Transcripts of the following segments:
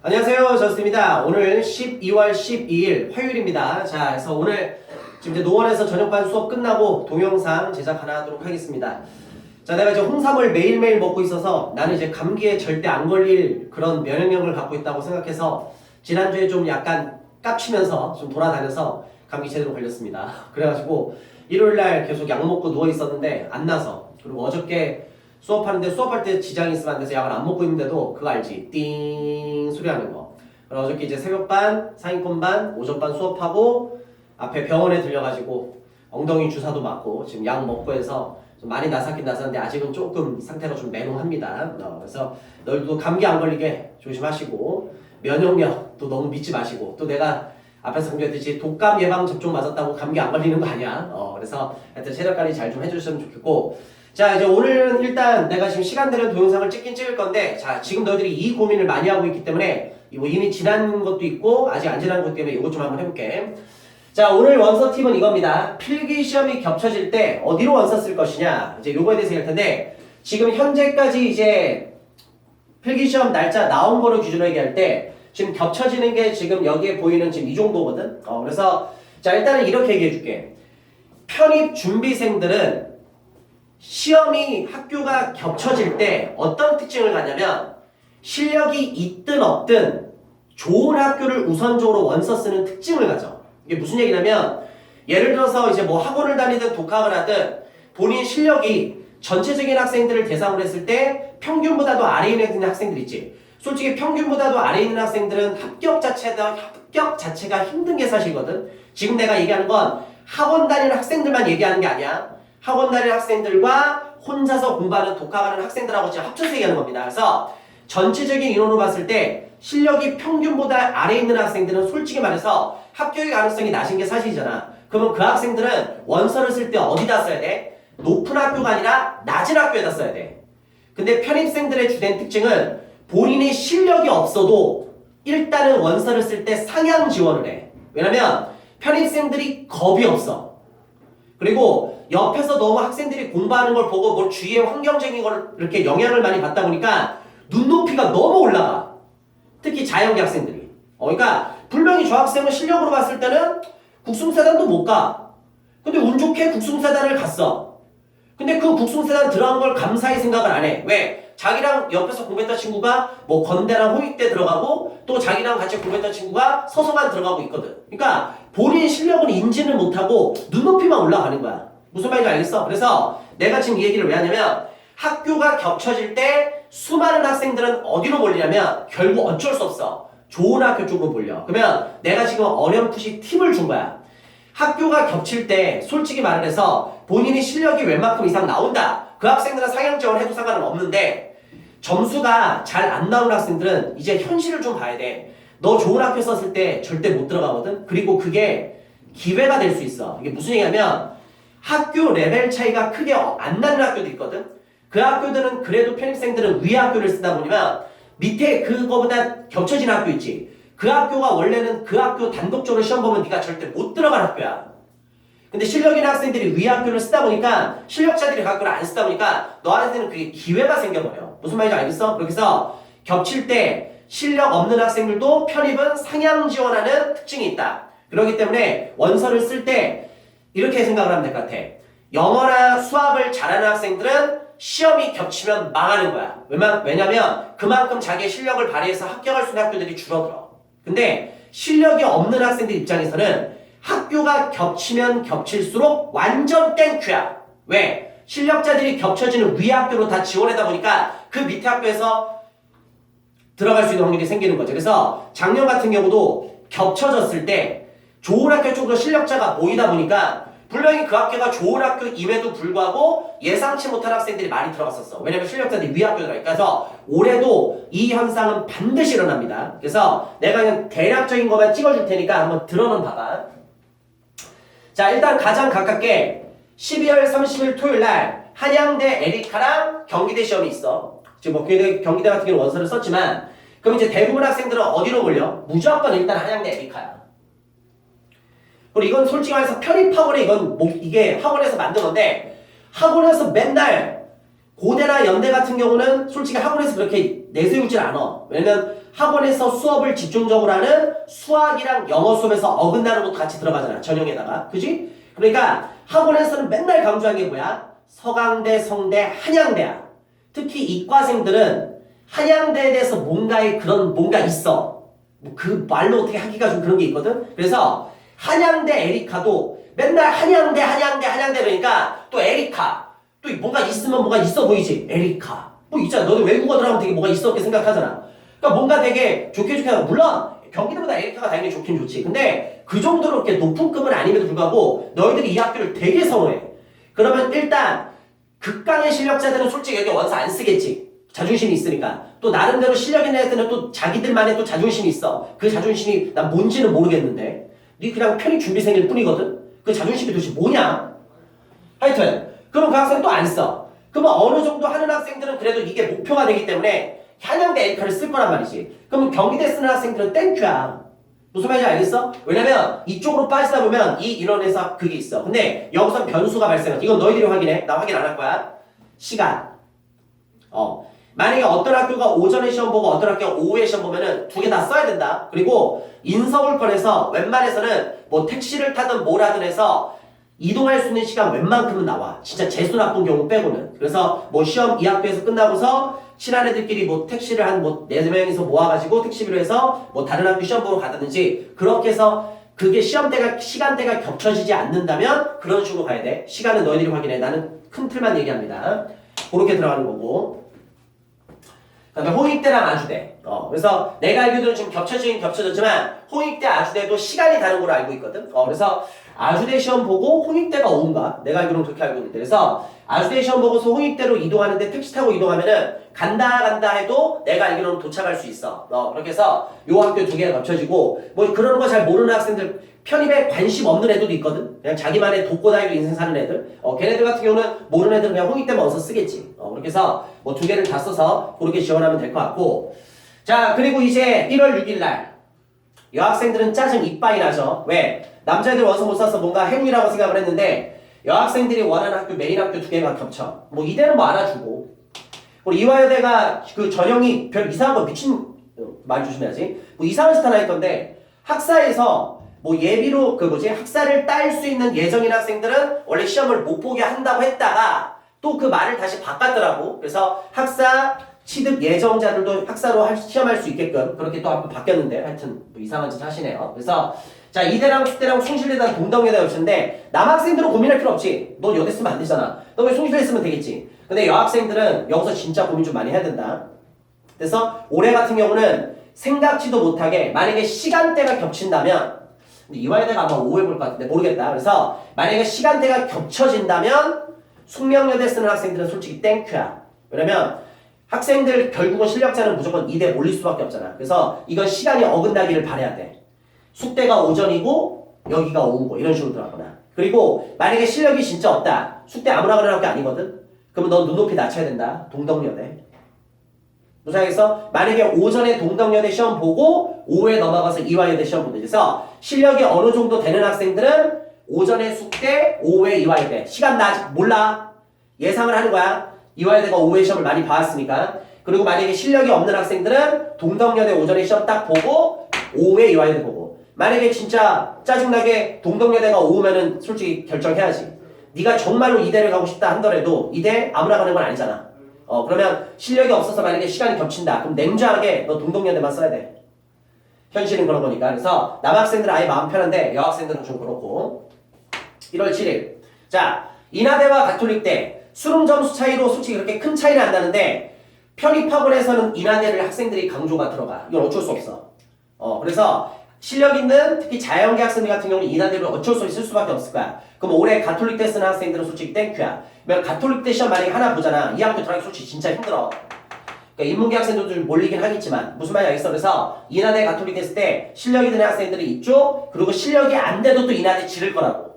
안녕하세요. 저스트입니다. 오늘 12월 12일 화요일입니다. 자, 그래서 오늘 지금 이제 노원에서 저녁반 수업 끝나고 동영상 제작 하나 하도록 하겠습니다. 자, 내가 이제 홍삼을 매일매일 먹고 있어서 나는 이제 감기에 절대 안 걸릴 그런 면역력을 갖고 있다고 생각해서 지난주에 좀 약간 깝치면서 좀 돌아다녀서 감기 제대로 걸렸습니다. 그래가지고 일요일날 계속 약 먹고 누워 있었는데 안 나서, 그리고 어저께 수업하는데 수업할 때 지장이 있으면 안 돼서 약을 안 먹고 있는데도 그거 알지? 띵 소리 하는 거. 그래서 어저께 이제 새벽반, 상위권반, 오전반 수업하고 앞에 병원에 들려가지고 엉덩이 주사도 맞고 지금 약 먹고 해서 좀 많이 나삭긴 나삭한데 아직은 조금 상태가 좀 매너합니다. 그래서 너희도 감기 안 걸리게 조심하시고 면역력도 너무 믿지 마시고, 또 내가 앞에서 강조했듯이 독감 예방 접종 맞았다고 감기 안 걸리는 거 아니야. 그래서 하여튼 체력 관리 잘 좀 해주셨으면 좋겠고, 자, 이제 오늘은 일단 내가 지금 시간 되는 동영상을 찍긴 찍을 건데, 자, 지금 너희들이 이 고민을 많이 하고 있기 때문에 뭐 이미 지난 것도 있고 아직 안 지난 것 때문에 이것 좀 한번 해볼게. 자, 오늘 원서 팁은 이겁니다. 필기 시험이 겹쳐질 때 어디로 원서 쓸 것이냐, 이제 요거에 대해서 얘기할 텐데, 지금 현재까지 이제 필기 시험 날짜 나온 거를 기준으로 얘기할 때 지금 겹쳐지는 게 지금 여기에 보이는 지금 이 정도거든. 그래서 자, 일단은 이렇게 얘기해 줄게. 편입 준비생들은 시험이 학교가 겹쳐질 때 어떤 특징을 갖냐면, 실력이 있든 없든 좋은 학교를 우선적으로 원서 쓰는 특징을 가져. 이게 무슨 얘기냐면, 예를 들어서 이제 뭐 학원을 다니든 독학을 하든 본인 실력이 전체적인 학생들을 대상으로 했을 때 평균보다도 아래에 있는 학생들 있지. 솔직히 평균보다도 아래에 있는 학생들은 합격 자체가 힘든 게 사실이거든. 지금 내가 얘기하는 건 학원 다니는 학생들만 얘기하는 게 아니야. 학원 다니는 학생들과 혼자서 공부하는 독학하는 학생들하고 지금 합쳐서 얘기하는 겁니다. 그래서 전체적인 인원으로 봤을 때 실력이 평균보다 아래에 있는 학생들은 솔직히 말해서 합격의 가능성이 낮은 게 사실이잖아. 그러면 그 학생들은 원서를 쓸 때 어디다 써야 돼? 높은 학교가 아니라 낮은 학교에다 써야 돼. 근데 편입생들의 주된 특징은 본인의 실력이 없어도 일단은 원서를 쓸 때 상향 지원을 해. 왜냐면 편입생들이 겁이 없어. 그리고 옆에서 너무 학생들이 공부하는 걸 보고 뭐 주위의 환경적인 걸 이렇게 영향을 많이 받다 보니까 눈높이가 너무 올라가. 특히 자연계 학생들이. 그러니까 분명히 저 학생은 실력으로 봤을 때는 국승사단도 못 가. 근데 운 좋게 국승사단을 갔어. 근데 그 국승사단 들어간 걸 감사히 생각을 안 해. 왜? 자기랑 옆에서 공부했던 친구가 뭐 건대랑 홍익대 들어가고 또 자기랑 같이 공부했던 친구가 서서만 들어가고 있거든. 그러니까 본인 실력은 인지는 못하고 눈높이만 올라가는 거야. 무슨 말인지 알겠어? 그래서 내가 지금 이 얘기를 왜 하냐면, 학교가 겹쳐질 때 수많은 학생들은 어디로 몰리냐면 결국 어쩔 수 없어. 좋은 학교 쪽으로 몰려. 그러면 내가 지금 어렴풋이 팁을 준 거야. 학교가 겹칠 때 솔직히 말을 해서 본인이 실력이 웬만큼 이상 나온다. 그 학생들은 상향 지원을 해도 상관은 없는데, 점수가 잘 안 나오는 학생들은 이제 현실을 좀 봐야 돼. 너 좋은 학교 썼을 때 절대 못 들어가거든. 그리고 그게 기회가 될 수 있어. 이게 무슨 얘기냐면, 학교 레벨 차이가 크게 안 나는 학교도 있거든. 그 학교들은 그래도 편입생들은 위 학교를 쓰다 보면 밑에 그거보다 겹쳐진 학교 있지. 그 학교가 원래는 그 학교 단독적으로 시험 보면 네가 절대 못 들어갈 학교야. 근데 실력 있는 학생들이 위 학교를 쓰다 보니까, 실력자들이 그 학교를 안 쓰다 보니까 너한테는 그게 기회가 생겨버려. 무슨 말인지 알겠어? 그래서 겹칠 때 실력 없는 학생들도 편입은 상향 지원하는 특징이 있다. 그렇기 때문에 원서를 쓸 때 이렇게 생각을 하면 될 것 같아. 영어나 수학을 잘하는 학생들은 시험이 겹치면 망하는 거야. 왜냐면 그만큼 자기의 실력을 발휘해서 합격할 수 있는 학교들이 줄어들어. 근데 실력이 없는 학생들 입장에서는 학교가 겹치면 겹칠수록 완전 땡큐야. 왜? 실력자들이 겹쳐지는 위 학교로 다 지원하다 보니까 그 밑에 학교에서 들어갈 수 있는 확률이 생기는 거죠. 그래서 작년 같은 경우도 겹쳐졌을 때 좋은 학교 쪽으로 실력자가 모이다 보니까 분명히 그 학교가 좋은 학교임에도 불구하고 예상치 못한 학생들이 많이 들어갔었어. 왜냐면 실력자들이 위 학교에 들어가니까. 그래서 올해도 이 현상은 반드시 일어납니다. 그래서 내가 그냥 대략적인 것만 찍어줄 테니까 한번 들어는 봐봐. 자, 일단 가장 가깝게 12월 30일 토요일날 한양대 에리카랑 경기대 시험이 있어. 지금 뭐 경기대 같은 경우는 원서를 썼지만, 그럼 이제 대부분 학생들은 어디로 몰려? 무조건 일단 한양대 에리카야. 그리고 이건 솔직히 말해서 편입학원에 이게 학원에서 만든 건데, 학원에서 맨날 고대나 연대 같은 경우는 솔직히 학원에서 그렇게 내세우질 않아. 왜냐면 학원에서 수업을 집중적으로 하는 수학이랑 영어 수업에서 어긋나는 것도 같이 들어가잖아. 전형에다가. 그지? 그러니까 학원에서는 맨날 강조한 게 뭐야? 서강대, 성대, 한양대야. 특히 이과생들은 한양대에 대해서 뭔가 있어. 뭐 그 말로 어떻게 하기가 좀 그런 게 있거든? 그래서 한양대 에리카도 맨날 한양대 그러니까 또 에리카. 또 뭔가 있으면 뭐가 있어 보이지? 에리카. 뭐 있잖아. 너도 외국어 들어가면 되게 뭐가 있었게 생각하잖아. 그러니까 뭔가 되게 좋게 하고. 물론 경기도보다 에리카가 당연히 좋긴 좋지. 근데 그 정도로 이렇게 높은 급은 아님에도 불구하고 너희들이 이 학교를 되게 선호해. 그러면 일단 극강의 실력자들은 솔직히 여기 원서 안 쓰겠지. 자존심이 있으니까. 또 나름대로 실력 있는 애들은 또 자기들만의 또 자존심이 있어. 그 자존심이 난 뭔지는 모르겠는데 네 그냥 편입 준비생일 뿐이거든. 그 자존심이 도대체 뭐냐? 하여튼 그럼 그 학생 또 안 써. 그러면 어느 정도 하는 학생들은 그래도 이게 목표가 되기 때문에 한양대 에리카를 쓸 거란 말이지. 그러면 경기대 쓰는 학생들은 땡큐야. 무슨 말인지 알겠어? 왜냐면 이쪽으로 빠지다 보면 이 인원에서 그게 있어. 근데 여기서 변수가 발생해. 이건 너희들이 확인해. 나 확인 안 할 거야. 시간. 만약에 어떤 학교가 오전에 시험 보고 어떤 학교가 오후에 시험 보면은 두 개 다 써야 된다. 그리고 인서울권에서 웬만해서는 뭐 택시를 타든 뭘 하든 해서 이동할 수 있는 시간 웬만큼은 나와. 진짜 재수 나쁜 경우 빼고는. 그래서 뭐 시험 이 학교에서 끝나고서 친한 애들끼리 뭐 택시를 한 뭐 4명이서 모아가지고 택시비로 해서 뭐 다른 학교 시험 보러 가든지 그렇게 해서 그게 시간대가 겹쳐지지 않는다면 그런 식으로 가야 돼. 시간은 너희들이 확인해. 나는 큰 틀만 얘기합니다. 그렇게 들어가는 거고. 그다음에 홍익대랑 아주대. 그래서 내가 알기로는 지금 겹쳐졌지만 홍익대, 아주대도 시간이 다른 걸로 알고 있거든. 그래서 아주대 시험 보고 홍익대가 오후인가? 내가 알기로는 그렇게 알고 있는데. 그래서 아주대 시험 보고서 홍익대로 이동하는데 택시 타고 이동하면은 간다 해도 내가 알기로는 도착할 수 있어. 그렇게 해서 요 학교 두 개가 겹쳐지고 뭐 그러는 거 잘 모르는 학생들 편입에 관심 없는 애들도 있거든. 그냥 자기만의 독고다이로 인생 사는 애들. 걔네들 같은 경우는 모르는 애들은 그냥 홍익대만 어서 쓰겠지. 그렇게 해서 뭐 두 개를 다 써서 그렇게 지원하면 될 것 같고. 자, 그리고 이제 1월 6일 날 여학생들은 짜증 이빠이 나죠. 왜? 남자애들 원서 못 써서 뭔가 행위라고 생각을 했는데 여학생들이 원하는 학교 메인 학교 두 개가 겹쳐. 뭐 이대는 뭐 알아주고. 우리 이화여대가 그 전형이 별 이상한 거 미친 말 조심해야지. 뭐 이상한 짓 하나 했던데 학사에서 뭐 예비로 학사를 딸 수 있는 예정인 학생들은 원래 시험을 못 보게 한다고 했다가 또 그 말을 다시 바꿨더라고. 그래서 학사 취득 예정자들도 학사로 시험할 수 있게끔 그렇게 또 한번 바뀌었는데 하여튼 뭐 이상한 짓 하시네요. 그래서 자 이대랑 숙대랑 숭실대랑 동덕여대 겹치는데 남학생들은 고민할 필요 없지. 넌 여대 쓰면 안 되잖아. 너 왜 숭실대 쓰면 되겠지. 근데 여학생들은 여기서 진짜 고민 좀 많이 해야 된다. 그래서 올해 같은 경우는 생각지도 못하게 만약에 시간대가 겹친다면 이화여대가 아마 오해 볼 것 같은데 모르겠다. 그래서 만약에 시간대가 겹쳐진다면 숙명여대 쓰는 학생들은 솔직히 땡큐야. 왜냐면 학생들 결국은 실력자는 무조건 2대 몰릴 수밖에 없잖아. 그래서 이건 시간이 어긋나기를 바라야 돼. 숙대가 오전이고 여기가 오후고 이런 식으로 들어가거나. 그리고 만약에 실력이 진짜 없다. 숙대 아무나 그러는 학교 아니거든. 그러면 넌 눈높이 낮춰야 된다. 동덕여대. 무슨 얘기겠어? 만약에 오전에 동덕여대 시험 보고 오후에 넘어가서 이화여대 시험 보는. 그래서 실력이 어느 정도 되는 학생들은 오전에 숙대, 오후에 이화여대. 시간 나 아직 몰라. 예상을 하는 거야. 이화여대가 오후에 시험을 많이 봐왔으니까. 그리고 만약에 실력이 없는 학생들은 동덕여대 오전에 시험 딱 보고 오후에 이화여대 보고. 만약에 진짜 짜증나게 동덕여대가 오후면은 솔직히 결정해야지. 네가 정말로 이대를 가고 싶다 한더라도 이대 아무나 가는 건 아니잖아. 그러면 실력이 없어서 만약에 시간이 겹친다. 그럼 냉정하게 너 동덕여대만 써야 돼. 현실은 그런 거니까. 그래서 남학생들은 아예 마음 편한데 여학생들은 좀 그렇고. 1월 7일. 자, 인하대와 가톨릭대 수능 점수 차이로 솔직히 그렇게 큰 차이는 안 나는데 편입학원에서는 인하대를 학생들이 강조가 들어가. 이건 어쩔 수 없어. 그래서 실력 있는 특히 자연계 학생들 같은 경우는 인하대를 어쩔 수 없이 쓸 수밖에 없을 거야. 그럼 올해 가톨릭대 쓰는 학생들은 솔직히 땡큐야. 왜냐면 가톨릭대 시험 만약에 하나 보잖아. 이 학교 들어가기 솔직히 진짜 힘들어. 그러니까 인문계 학생들도 좀 몰리긴 하겠지만 무슨 말인지 알겠어? 그래서 인하대 가톨릭대 쓸 때 실력이 드는 학생들이 이쪽 그리고 실력이 안 돼도 또 인하대 지를 거라고.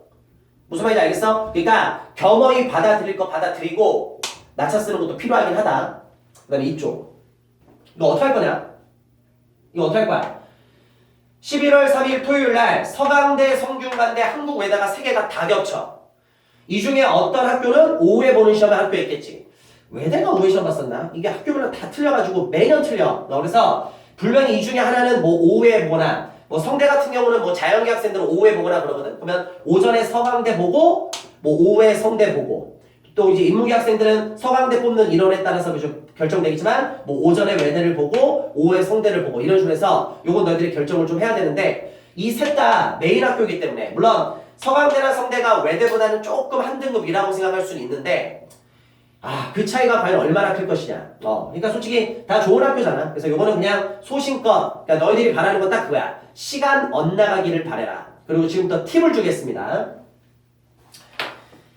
무슨 말인지 알겠어? 그러니까 겸허히 받아들일 거 받아들이고 낮춰 쓰는 것도 필요하긴 하다. 그 다음에 이쪽. 이거 어떻게 할 거냐? 이거 어떻게 할 거야? 11월 3일 토요일 날 서강대, 성균관대, 한국외대가 3개가 다 겹쳐. 이 중에 어떤 학교는 오후에 보는 시험에 학교에 있겠지. 외대가 5회 시험 봤었나? 이게 학교별로 다 틀려가지고 매년 틀려. 그래서 분명히 이 중에 하나는 뭐 5회 보거나 뭐 성대 같은 경우는 뭐 자연계 학생들은 5회 보거나 그러거든. 그러면 오전에 서강대 보고 뭐 5회 성대 보고 또 이제 인문계 학생들은 서강대 뽑는 인원에 따라서 결정되겠지만 뭐 오전에 외대를 보고 5회 성대를 보고 이런 식으로 해서 요건 너희들이 결정을 좀 해야 되는데 이 셋 다 메인 학교이기 때문에 물론 서강대나 성대가 외대보다는 조금 한 등급 위라고 생각할 수는 있는데 그 차이가 과연 얼마나 클 것이냐. 그러니까 솔직히 다 좋은 학교잖아. 그래서 요거는 그냥 소신껏, 그러니까 너희들이 바라는 건 딱 그거야. 시간 엇나가기를 바래라. 그리고 지금부터 팁을 주겠습니다.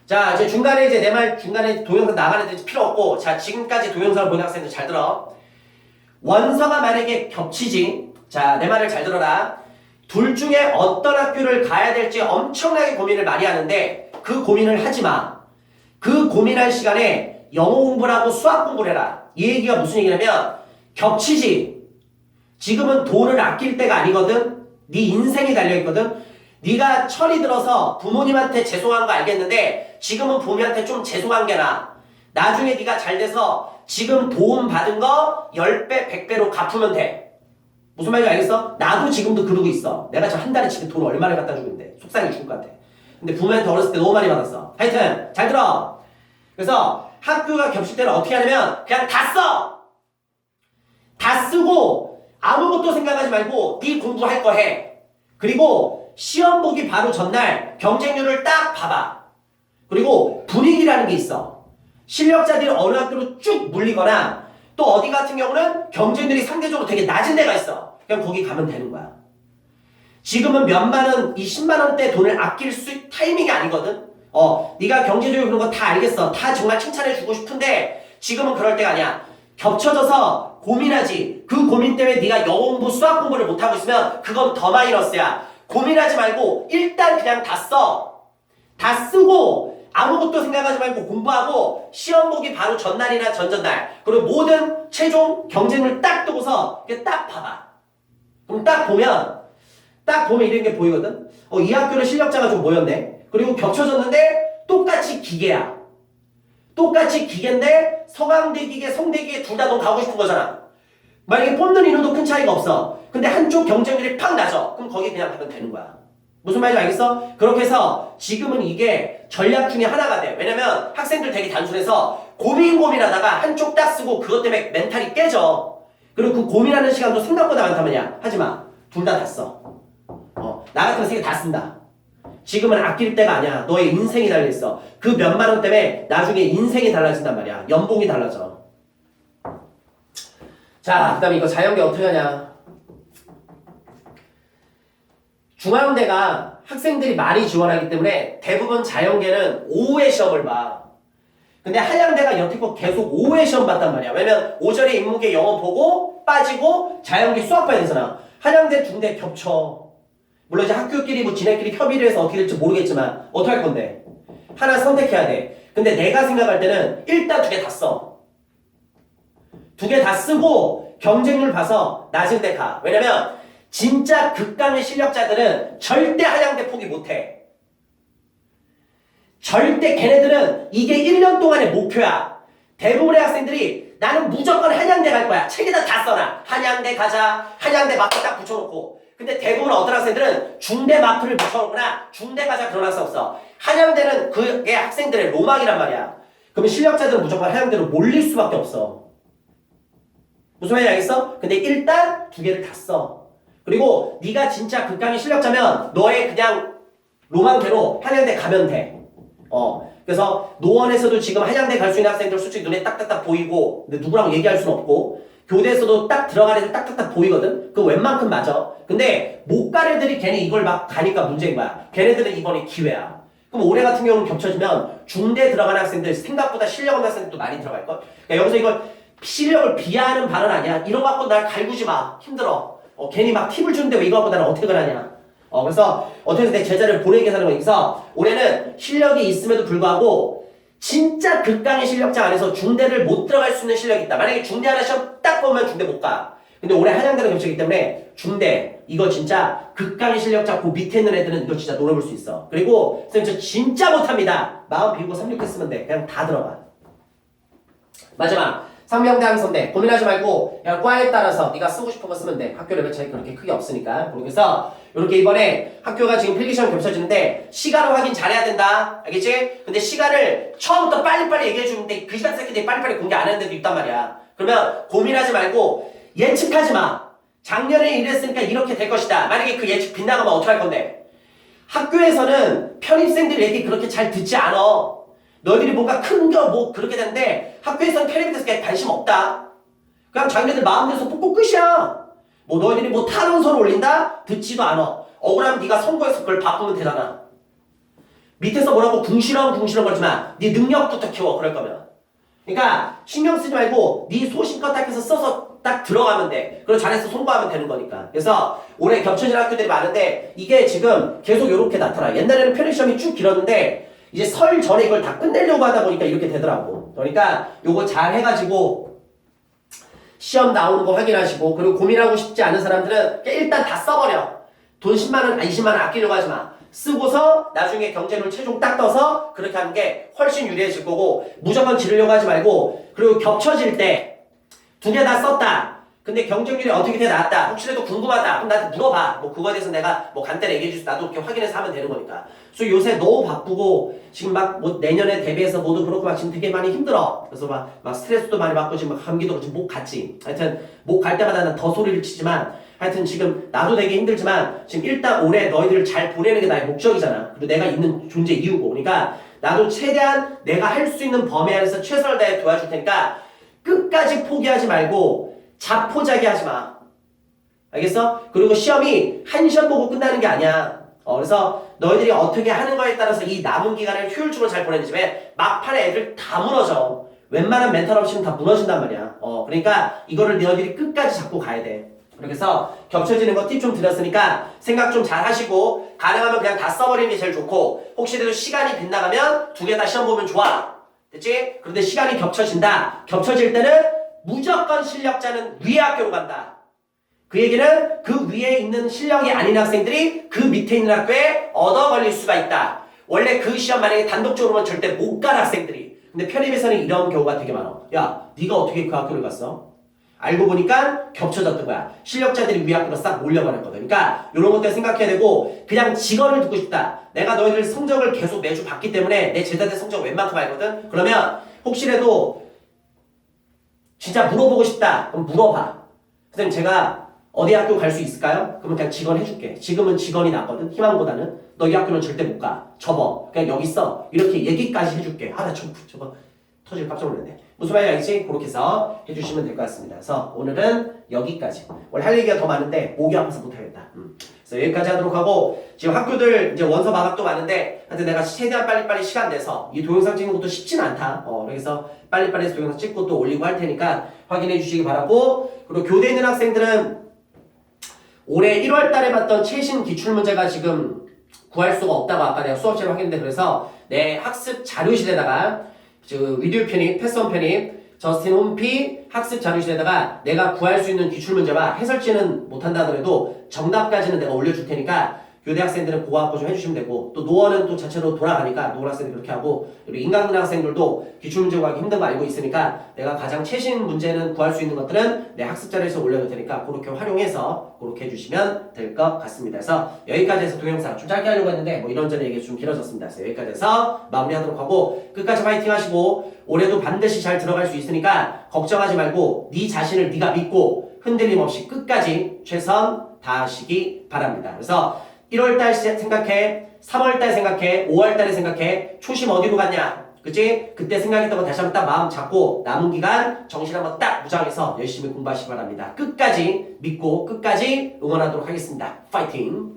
자, 이제 중간에 내 말 중간에 동영상 나가는 데 필요 없고, 자, 지금까지 동영상을 보는 학생들 잘 들어. 원서가 만약에 겹치지, 자, 내 말을 잘 들어라. 둘 중에 어떤 학교를 가야 될지 엄청나게 고민을 많이 하는데, 그 고민을 하지 마. 그 고민할 시간에 영어 공부를 하고 수학 공부를 해라. 이 얘기가 무슨 얘기냐면 겹치지. 지금은 돈을 아낄 때가 아니거든. 네 인생이 달려있거든. 네가 철이 들어서 부모님한테 죄송한 거 알겠는데 지금은 부모님한테 좀 죄송한 게 나아. 나중에 네가 잘 돼서 지금 도움 받은 거 10배, 100배로 갚으면 돼. 무슨 말인지 알겠어? 나도 지금도 그러고 있어. 내가 지금 한 달에 지금 돈 얼마를 갖다 주고 있는데 속상해 죽을 것 같아. 근데 부모한테 어렸을 때 너무 많이 받았어. 하여튼 잘 들어. 그래서 학교가 겹칠 때는 어떻게 하냐면 그냥 다 써. 다 쓰고 아무것도 생각하지 말고 네 공부할 거 해. 그리고 시험 보기 바로 전날 경쟁률을 딱 봐봐. 그리고 분위기라는 게 있어. 실력자들이 어느 학교로 쭉 물리거나 또 어디 같은 경우는 경쟁률이 상대적으로 되게 낮은 데가 있어. 그냥 거기 가면 되는 거야. 지금은 몇만 원, 이 10만 원대 돈을 아낄 수 타이밍이 아니거든. 네가 경제적으로 그런 거 다 알겠어. 다 정말 칭찬해주고 싶은데 지금은 그럴 때가 아니야. 겹쳐져서 고민하지. 그 고민 때문에 네가 영어 공부, 수학 공부를 못하고 있으면 그건 더 마이너스야. 고민하지 말고 일단 그냥 다 써. 다 쓰고 아무것도 생각하지 말고 공부하고 시험 보기 바로 전날이나 전전날 그리고 모든 최종 경쟁을 딱 두고서 딱 봐봐. 그럼 딱 보면 이런 게 보이거든. 이 학교는 실력자가 좀 모였네. 그리고 겹쳐졌는데 똑같이 기계야. 똑같이 기계인데 서강대 기계, 성대 기계 둘 다 너 가고 싶은 거잖아. 만약에 뽑는 인원도 큰 차이가 없어. 근데 한쪽 경쟁률이 팍 나죠. 그럼 거기 그냥 가면 되는 거야. 무슨 말인지 알겠어? 그렇게 해서 지금은 이게 전략 중에 하나가 돼. 왜냐면 학생들 되게 단순해서 고민하다가 한쪽 딱 쓰고 그것 때문에 멘탈이 깨져. 그리고 그 고민하는 시간도 생각보다 많단 말이야. 하지 마. 둘 다 써. 나 같으면 3개 다 쓴다. 지금은 아낄 때가 아니야. 너의 인생이 달려있어. 그 몇만 원 때문에 나중에 인생이 달라진단 말이야. 연봉이 달라져. 자, 그 다음에 이거 자연계 어떻게 하냐. 중앙대가 학생들이 많이 지원하기 때문에 대부분 자연계는 오후에 시험을 봐. 근데 한양대가 여태껏 계속 오후에 시험 봤단 말이야. 왜냐면 오전에 인문계 영어 보고 빠지고 자연계 수학 봐야 되잖아. 한양대, 중대 겹쳐. 물론 이제 학교끼리 뭐 지네끼리 협의를 해서 어떻게 될지 모르겠지만 어떻게 할 건데? 하나 선택해야 돼. 근데 내가 생각할 때는 일단 2개 다 써. 2개 다 쓰고 경쟁률 봐서 낮은 데 가. 왜냐면 진짜 극강의 실력자들은 절대 한양대 포기 못해. 절대 걔네들은 이게 1년 동안의 목표야. 대부분의 학생들이 나는 무조건 한양대 갈 거야. 책에다 다 써놔. 한양대 가자. 한양대 마크 딱 붙여놓고. 근데 대부분 어떤 학생들은 중대 마크를 붙여놓거나 중대 가자 그런 학생 없어. 한양대는 그게 학생들의 로망이란 말이야. 그러면 실력자들은 무조건 한양대로 몰릴 수밖에 없어. 무슨 말인지 알겠어? 근데 일단 2개를 다 써. 그리고 네가 진짜 극강의 실력자면 너의 그냥 로망대로 한양대 가면 돼. 그래서 노원에서도 지금 한양대 갈 수 있는 학생들 솔직히 눈에 딱딱딱 보이고 근데 누구랑 얘기할 수는 없고 교대에서도 딱 들어가는 애들 딱딱딱 보이거든? 그거 웬만큼 맞아. 근데 못 갈 애들이 걔네 이걸 막 가니까 문제인 거야. 걔네들은 이번에 기회야. 그럼 올해 같은 경우는 겹쳐지면 중대 들어가는 학생들 생각보다 실력 없는 학생들도 많이 들어갈걸? 그러니까 여기서 이걸 실력을 비하하는 발언 아니야. 이런 거 갖고 날 갈구지 마. 힘들어. 괜히 막 팁을 주는데 왜 이거 갖고 나는 어떻게 하냐. 그래서 어떻게 해서 내 제자를 보내게 하는 거니까 올해는 실력이 있음에도 불구하고 진짜 극강의 실력자 안에서 중대를 못 들어갈 수 있는 실력이 있다. 만약에 중대 하나 시험 딱 보면 중대 못 가. 근데 올해 한양대랑 겹치기 때문에 중대 이거 진짜 극강의 실력자 그 밑에 있는 애들은 이거 진짜 노려볼 수 있어. 그리고 선생님 저 진짜 못합니다. 마음 비우고 3, 6 했으면 돼. 그냥 다 들어가. 마지막 상명대항선대 고민하지 말고 그냥 과에 따라서 네가 쓰고 싶은 거 쓰면 돼. 학교 레벨 차이 그렇게 크게 없으니까. 그래서 이렇게 이번에 학교가 지금 필기시험 겹쳐지는데 시간을 확인 잘해야 된다. 알겠지? 근데 시간을 처음부터 빨리빨리 얘기해 주는데 그 시간 새끼들이 빨리빨리 공개 안 하는 데도 있단 말이야. 그러면 고민하지 말고 예측하지 마. 작년에 이랬으니까 이렇게 될 것이다. 만약에 그 예측 빗나가면 어떻게 할 건데? 학교에서는 편입생들 얘기 그렇게 잘 듣지 않아. 너희들이 뭔가 큰 거 뭐 그렇게 되는데 학교에서는 편입에 대해서 관심 없다. 그냥 자기네들 마음대로 뽑고 끝이야. 뭐 너희들이 뭐 탄원서를 올린다? 듣지도 않아. 억울하면 네가 선거에서 그걸 바꾸면 되잖아. 밑에서 뭐라고 궁시렁 거리지 마. 네 능력부터 키워 그럴 거면. 그러니까 신경 쓰지 말고 네 소신껏 딱 해서 써서 딱 들어가면 돼. 그리고 잘해서 송부하면 되는 거니까. 그래서 올해 겹쳐진 학교들이 많은데 이게 지금 계속 이렇게 나타나. 옛날에는 편입시험이 쭉 길었는데 이제 설 전에 이걸 다 끝내려고 하다 보니까 이렇게 되더라고. 그러니까 요거 잘 해가지고 시험 나오는 거 확인하시고 그리고 고민하고 싶지 않은 사람들은 일단 다 써버려. 돈 10만원, 20만원 아끼려고 하지 마. 쓰고서 나중에 경쟁률 최종 딱 떠서 그렇게 하는 게 훨씬 유리해질 거고 무조건 지르려고 하지 말고 그리고 겹쳐질 때 두 개 다 썼다. 근데 경쟁률이 어떻게 돼 나왔다. 혹시라도 궁금하다. 그럼 나한테 물어봐. 뭐 그거에 대해서 내가 뭐 간단히 얘기해 줄 수 나도 이렇게 확인해서 하면 되는 거니까. 그래서 요새 너무 바쁘고 지금 막 뭐 내년에 대비해서 모두 그렇고 막 지금 되게 많이 힘들어. 그래서 막 스트레스도 많이 받고 지금 막 감기도 지금 목 갔지. 하여튼 목 갈 때마다 난 더 소리를 치지만 하여튼 지금 나도 되게 힘들지만 지금 일단 올해 너희들을 잘 보내는 게 나의 목적이잖아. 그리고 내가 있는 존재 이유고. 그러니까 나도 최대한 내가 할 수 있는 범위 안에서 최선을 다해 도와줄 테니까 끝까지 포기하지 말고 자포자기 하지 마. 알겠어? 그리고 시험이 한 시험 보고 끝나는 게 아니야. 그래서 너희들이 어떻게 하는 거에 따라서 이 남은 기간을 효율적으로 잘 보내는지 왜 막판에 애들 다 무너져. 웬만한 멘탈 없이는 다 무너진단 말이야. 그러니까 이거를 너희들이 끝까지 잡고 가야 돼. 그래서 겹쳐지는 거 팁 좀 드렸으니까 생각 좀 잘 하시고 가능하면 그냥 다 써버리는 게 제일 좋고 혹시라도 시간이 빗나가면 두 개 다 시험 보면 좋아. 됐지? 그런데 시간이 겹쳐진다. 겹쳐질 때는 무조건 실력자는 위에 학교로 간다. 그 얘기는 그 위에 있는 실력이 아닌 학생들이 그 밑에 있는 학교에 얻어 걸릴 수가 있다. 원래 그 시험 만약에 단독적으로는 절대 못 간 학생들이. 근데 편입에서는 이런 경우가 되게 많아. 야, 네가 어떻게 그 학교를 갔어? 알고 보니까 겹쳐졌던 거야. 실력자들이 위 학교로 싹 몰려버렸거든. 그러니까 이런 것들 생각해야 되고 그냥 직원을 두고 싶다. 내가 너희들 성적을 계속 매주 봤기 때문에 내 제자들 성적 웬만큼 알거든. 그러면 혹시라도 진짜 물어보고 싶다. 그럼 물어봐. 선생님 제가 어디 학교 갈 수 있을까요? 그러면 그냥 직원 해줄게. 지금은 직원이 낫거든. 희망보다는. 너 이 학교는 절대 못 가. 접어. 그냥 여기 있어. 이렇게 얘기까지 해줄게. 나 저거 터질 깜짝 놀랐네. 무슨 말인지 알겠지? 그렇게 해서 해주시면 될 것 같습니다. 그래서 오늘은 여기까지. 원래 할 얘기가 더 많은데 목이 아파서 못하겠다. 그래서 여기까지 하도록 하고 지금 학교들 이제 원서 마감도 많은데 하여튼 내가 최대한 빨리빨리 시간 내서 이 동영상 찍는 것도 쉽진 않다. 그래서 빨리빨리 해서 동영상 찍고 또 올리고 할 테니까 확인해 주시기 바라고 그리고 교대에 있는 학생들은 올해 1월 달에 봤던 최신 기출문제가 지금 구할 수가 없다고 아까 내가 수업시에 확인했는데 그래서 내 학습 자료실에다가 위디오 편입, 패스원 편입, 저스틴 홈피 학습 자료실에다가 내가 구할 수 있는 기출문제와 해설지는 못한다 하더라도 정답까지는 내가 올려줄 테니까 교대 학생들은 그거 갖고 좀 해주시면 되고 또 노원은 또 자체로 돌아가니까 노원 학생들 그렇게 하고 그리고 인강근 학생들도 기출문제 구하기 힘든 거 알고 있으니까 내가 가장 최신 문제는 구할 수 있는 것들은 내 학습 자료에서 올려둘 테니까 그렇게 활용해서 그렇게 해주시면 될 것 같습니다. 그래서 여기까지 해서 동영상 좀 짧게 하려고 했는데 뭐 이런저런 얘기 좀 길어졌습니다. 그래서 여기까지 해서 마무리하도록 하고 끝까지 파이팅 하시고 올해도 반드시 잘 들어갈 수 있으니까 걱정하지 말고 네 자신을 네가 믿고 흔들림 없이 끝까지 최선 다하시기 바랍니다. 그래서 1월달 생각해, 3월달 생각해, 5월달에 생각해, 초심 어디로 갔냐? 그치? 그때 생각했던 거 다시 한번 딱 마음 잡고 남은 기간 정신 한번 딱 무장해서 열심히 공부하시기 바랍니다. 끝까지 믿고 끝까지 응원하도록 하겠습니다. 파이팅!